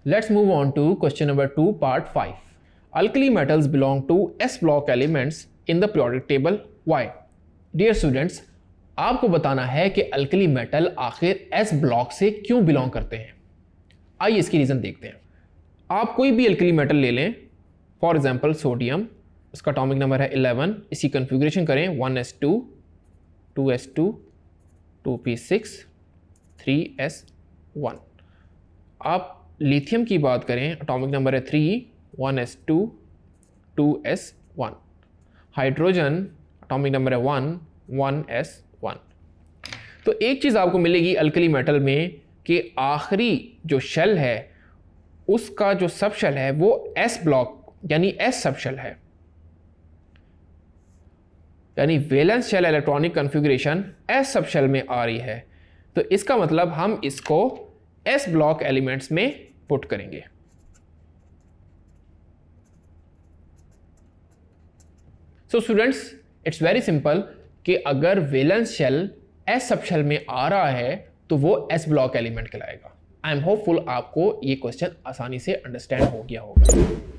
Let's move on to question number 2, part 5. Alkali metals belong to S block elements in the periodic table. Why? Dear students, आपको बताना है कि alkali metal आखिर S block से क्यों belong करते हैं। आइए इसकी रीज़न देखते हैं। आप कोई भी अल्कली मेटल ले लें, फॉर एग्जांपल सोडियम, इसका एटॉमिक नंबर है 11, इसकी कन्फिग्रेशन करें 1s2, 2s2, 2p6, 3s1। आप लिथियम की बात करें, एटॉमिक नंबर है 3, 1s2, 2s1। Hydrogen atomic number है 1, 1s1। तो एक चीज़ आपको मिलेगी अल्कली मेटल में कि आखिरी जो शेल है उसका जो सब शेल है वो S ब्लॉक यानी S सब शेल है, यानी valence shell electronic configuration S sub shell में आ रही है। तो इसका मतलब हम इसको S ब्लॉक एलिमेंट्स में पुट करेंगे। So students, it's very simple कि अगर valence shell S sub shell में आ रहा है तो वो S ब्लॉक एलिमेंट कहलाएगा। आई एम होपफुल आपको ये क्वेश्चन आसानी से अंडरस्टैंड हो गया होगा।